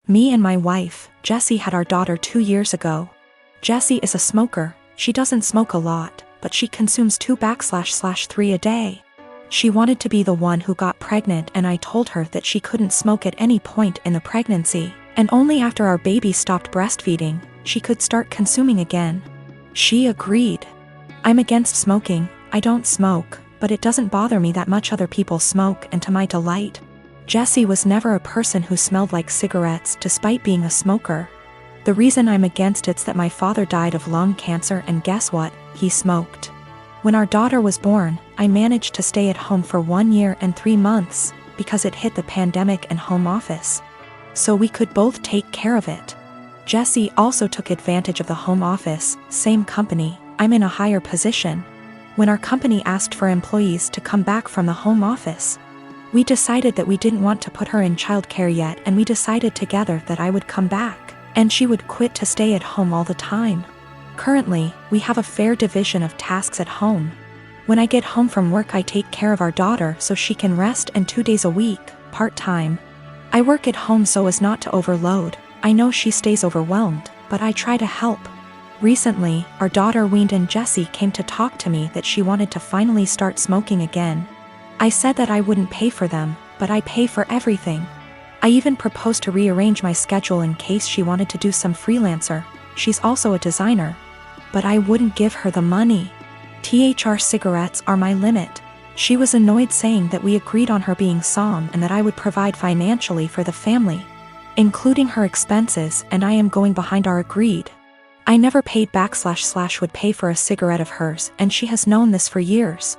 Me and my wife, Jessie, had our daughter 2 years ago. Jessie is a smoker. She doesn't smoke a lot, but she consumes 2/3 a day. She wanted to be the one who got pregnant, and I told her that she couldn't smoke at any point in the pregnancy, and only after our baby stopped breastfeeding, she could start consuming again. She agreed. I'm against smoking. I don't smoke, but it doesn't bother me that much other people smoke, and to my delight. Jessie was never a person who smelled like cigarettes despite being a smoker. The reason I'm against it's that my father died of lung cancer, and guess what? He smoked. When our daughter was born, I managed to stay at home for 1 year and 3 months, because it hit the pandemic and home office. So we could both take care of it. Jessie also took advantage of the home office, same company, I'm in a higher position. When our company asked for employees to come back from the home office, we decided that we didn't want to put her in childcare yet, and we decided together that I would come back, and she would quit to stay at home all the time. Currently, we have a fair division of tasks at home. When I get home from work, I take care of our daughter so she can rest, and 2 days a week, part-time, I work at home so as not to overload. I know she stays overwhelmed, but I try to help. Recently, our daughter weaned, and Jessie came to talk to me that she wanted to finally start smoking again. I said that I wouldn't pay for them, but I pay for everything. I even proposed to rearrange my schedule in case she wanted to do some freelancer. She's also a designer. But I wouldn't give her the money. THR cigarettes are my limit. She was annoyed, saying that we agreed on her being SOM and that I would provide financially for the family, including her expenses, and I am going behind our agreed. I never paid back / would pay for a cigarette of hers, and she has known this for years.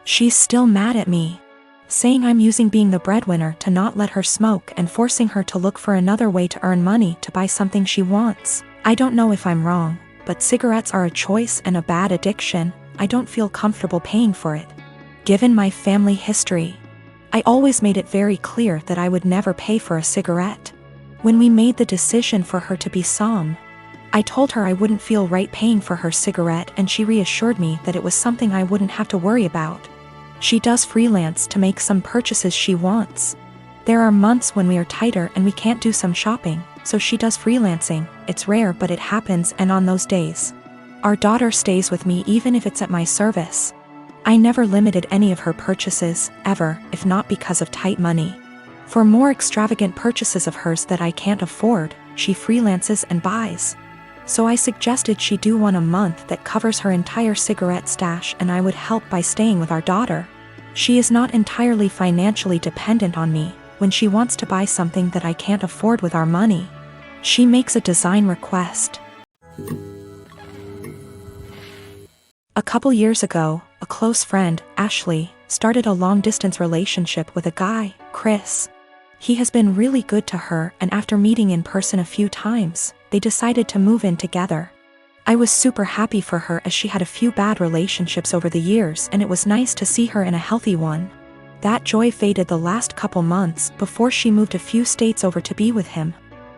She's still mad at me, saying I'm using being the breadwinner to not let her smoke and forcing her to look for another way to earn money to buy something she wants. I don't know if I'm wrong, but cigarettes are a choice and a bad addiction. I don't feel comfortable paying for it. Given my family history, I always made it very clear that I would never pay for a cigarette. When we made the decision for her to be SOM, I told her I wouldn't feel right paying for her cigarette, and she reassured me that it was something I wouldn't have to worry about. She does freelance to make some purchases she wants. There are months when we are tighter and we can't do some shopping, so she does freelancing. It's rare, but it happens, and on those days, our daughter stays with me even if it's at my service. I never limited any of her purchases, ever, if not because of tight money. For more extravagant purchases of hers that I can't afford, she freelances and buys. So I suggested she do one a month that covers her entire cigarette stash, and I would help by staying with our daughter. She is not entirely financially dependent on me. When she wants to buy something that I can't afford with our money, she makes a design request. A couple years ago, a close friend, Ashley, started a long-distance relationship with a guy, Chris. He has been really good to her, and after meeting in person a few times, they decided to move in together. I was super happy for her, as she had a few bad relationships over the years, and it was nice to see her in a healthy one. That joy faded the last couple months before she moved a few states over to be with him.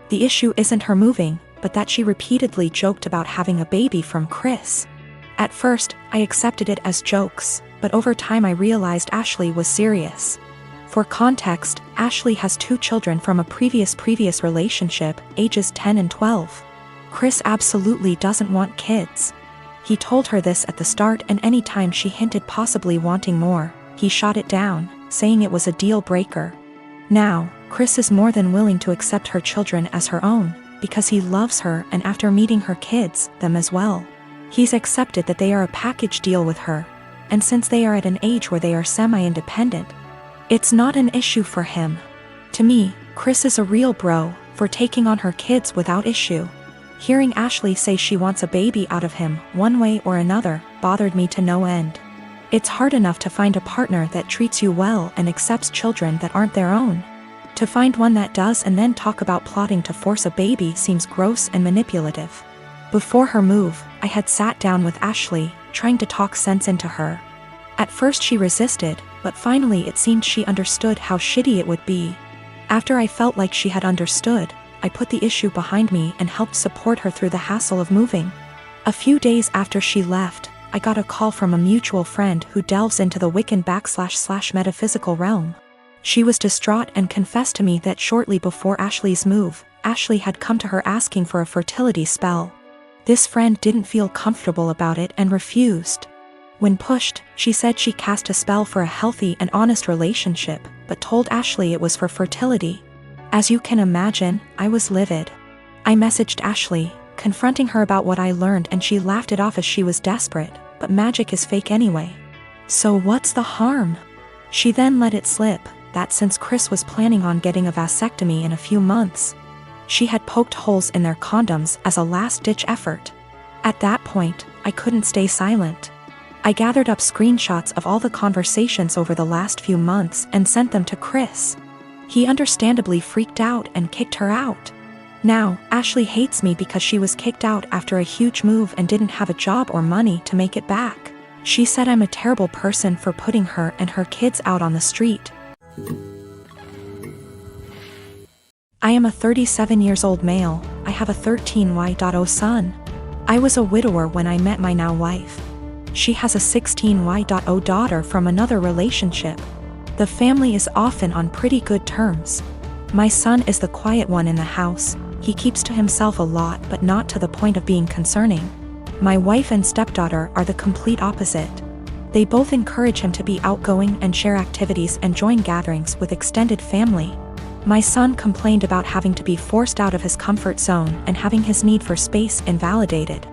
The issue isn't her moving, but that she repeatedly joked about having a baby from Chris. At first, I accepted it as jokes, but over time I realized Ashley was serious. For context, Ashley has 2 children from a previous relationship, ages 10 and 12. Chris absolutely doesn't want kids. He told her this at the start, and any time she hinted possibly wanting more, he shot it down, saying it was a deal breaker. Now, Chris is more than willing to accept her children as her own, because he loves her, and after meeting her kids, them as well. He's accepted that they are a package deal with her, and since they are at an age where they are semi-independent, it's not an issue for him. To me, Chris is a real bro, for taking on her kids without issue. Hearing Ashley say she wants a baby out of him, one way or another, bothered me to no end. It's hard enough to find a partner that treats you well and accepts children that aren't their own. To find one that does and then talk about plotting to force a baby seems gross and manipulative. Before her move, I had sat down with Ashley, trying to talk sense into her. At first she resisted, but finally it seemed she understood how shitty it would be. After I felt like she had understood, I put the issue behind me and helped support her through the hassle of moving. A few days after she left, I got a call from a mutual friend who delves into the Wiccan / metaphysical realm. She was distraught and confessed to me that shortly before Ashley's move, Ashley had come to her asking for a fertility spell. This friend didn't feel comfortable about it and refused. When pushed, she said she cast a spell for a healthy and honest relationship, but told Ashley it was for fertility. As you can imagine, I was livid. I messaged Ashley, confronting her about what I learned, and she laughed it off as she was desperate, but magic is fake anyway. So what's the harm? She then let it slip that since Chris was planning on getting a vasectomy in a few months, she had poked holes in their condoms as a last-ditch effort. At that point, I couldn't stay silent. I gathered up screenshots of all the conversations over the last few months and sent them to Chris. He understandably freaked out and kicked her out. Now, Ashley hates me because she was kicked out after a huge move and didn't have a job or money to make it back. She said I'm a terrible person for putting her and her kids out on the street. I am a 37-year-old male. I have a 13Y.0 son. I was a widower when I met my now wife. She has a 16Y.0 daughter from another relationship. The family is often on pretty good terms. My son is the quiet one in the house. He keeps to himself a lot, but not to the point of being concerning. My wife and stepdaughter are the complete opposite. They both encourage him to be outgoing and share activities and join gatherings with extended family. My son complained about having to be forced out of his comfort zone and having his need for space invalidated.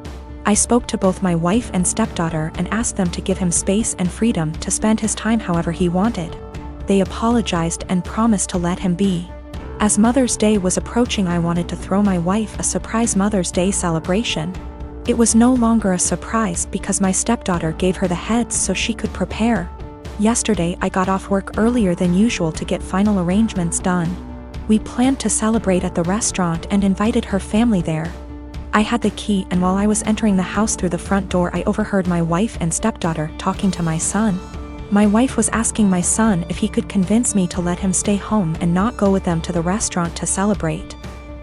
I spoke to both my wife and stepdaughter and asked them to give him space and freedom to spend his time however he wanted. They apologized and promised to let him be. As Mother's Day was approaching, I wanted to throw my wife a surprise Mother's Day celebration. It was no longer a surprise because my stepdaughter gave her the heads so she could prepare. Yesterday I got off work earlier than usual to get final arrangements done. We planned to celebrate at the restaurant and invited her family there. I had the key, and while I was entering the house through the front door, I overheard my wife and stepdaughter talking to my son. My wife was asking my son if he could convince me to let him stay home and not go with them to the restaurant to celebrate.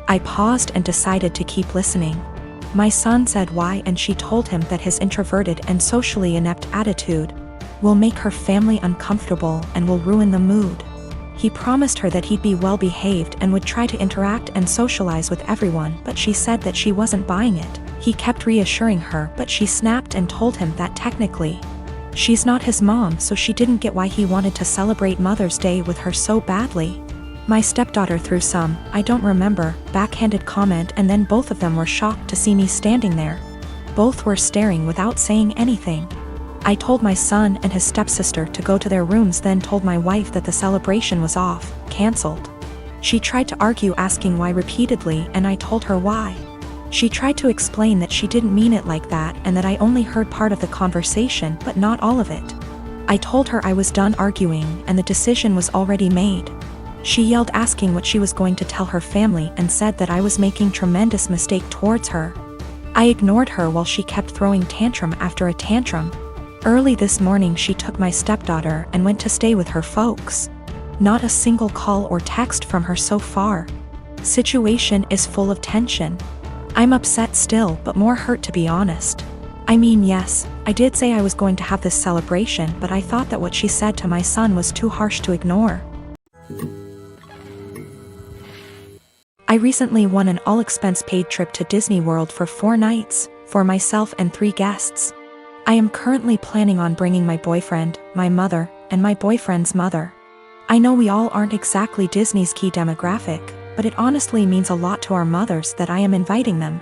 I paused and decided to keep listening. My son said why, and she told him that his introverted and socially inept attitude will make her family uncomfortable and will ruin the mood. He promised her that he'd be well behaved and would try to interact and socialize with everyone, but she said that she wasn't buying it. He kept reassuring her, but she snapped and told him that technically she's not his mom, so she didn't get why he wanted to celebrate Mother's Day with her so badly. My stepdaughter threw some, I don't remember, backhanded comment, and then both of them were shocked to see me standing there. Both were staring without saying anything. I told my son and his stepsister to go to their rooms, then told my wife that the celebration was off, cancelled. She tried to argue, asking why repeatedly, and I told her why. She tried to explain that she didn't mean it like that and that I only heard part of the conversation but not all of it. I told her I was done arguing and the decision was already made. She yelled, asking what she was going to tell her family, and said that I was making tremendous mistake towards her. I ignored her while she kept throwing tantrum after a tantrum. Early this morning she took my stepdaughter and went to stay with her folks. Not a single call or text from her so far. Situation is full of tension. I'm upset still, but more hurt, to be honest. I mean, yes, I did say I was going to have this celebration, but I thought that what she said to my son was too harsh to ignore. I recently won an all-expense-paid trip to Disney World for 4 nights, for myself and 3 guests. I am currently planning on bringing my boyfriend, my mother, and my boyfriend's mother. I know we all aren't exactly Disney's key demographic, but it honestly means a lot to our mothers that I am inviting them.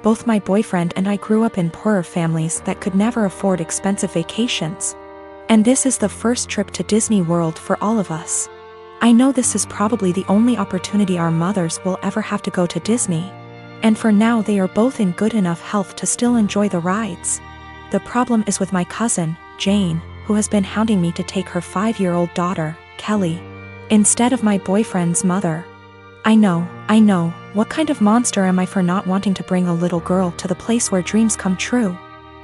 Both my boyfriend and I grew up in poorer families that could never afford expensive vacations. And this is the first trip to Disney World for all of us. I know this is probably the only opportunity our mothers will ever have to go to Disney. And for now they are both in good enough health to still enjoy the rides. The problem is with my cousin, Jane, who has been hounding me to take her 5-year-old daughter, Kelly, instead of my boyfriend's mother. I know, what kind of monster am I for not wanting to bring a little girl to the place where dreams come true?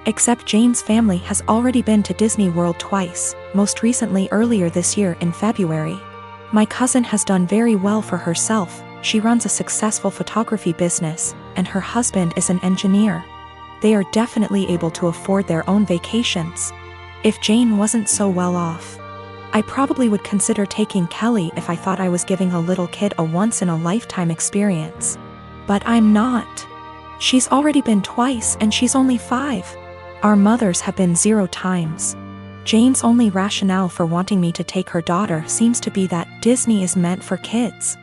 Except Jane's family has already been to Disney World twice, most recently earlier this year in February. My cousin has done very well for herself. She runs a successful photography business, and her husband is an engineer. They are definitely able to afford their own vacations. If Jane wasn't so well off, I probably would consider taking Kelly if I thought I was giving a little kid a once-in-a-lifetime experience. But I'm not. She's already been twice and she's only 5. Our mothers have been 0 times. Jane's only rationale for wanting me to take her daughter seems to be that Disney is meant for kids.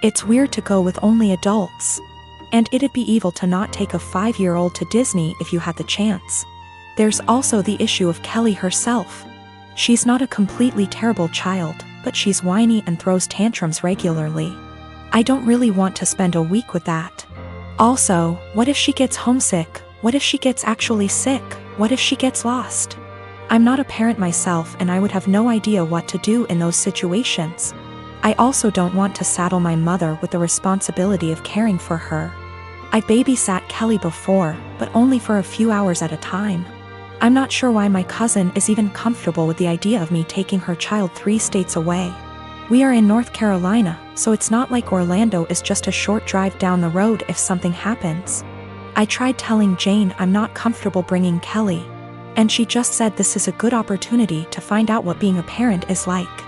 It's weird to go with only adults. And it'd be evil to not take a 5-year-old to Disney if you had the chance. There's also the issue of Kelly herself. She's not a completely terrible child, but she's whiny and throws tantrums regularly. I don't really want to spend a week with that. Also, what if she gets homesick? What if she gets actually sick? What if she gets lost? I'm not a parent myself and I would have no idea what to do in those situations. I also don't want to saddle my mother with the responsibility of caring for her. I babysat Kelly before, but only for a few hours at a time. I'm not sure why my cousin is even comfortable with the idea of me taking her child 3 states away. We are in North Carolina, so it's not like Orlando is just a short drive down the road if something happens. I tried telling Jane I'm not comfortable bringing Kelly, and she just said this is a good opportunity to find out what being a parent is like.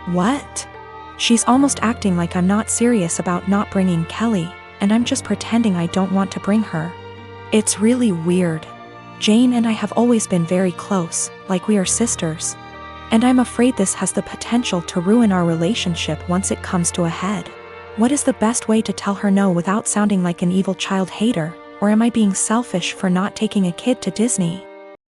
What? She's almost acting like I'm not serious about not bringing Kelly, and I'm just pretending I don't want to bring her. It's really weird. Jane and I have always been very close, like we are sisters. And I'm afraid this has the potential to ruin our relationship once it comes to a head. What is the best way to tell her no without sounding like an evil child hater, or am I being selfish for not taking a kid to Disney?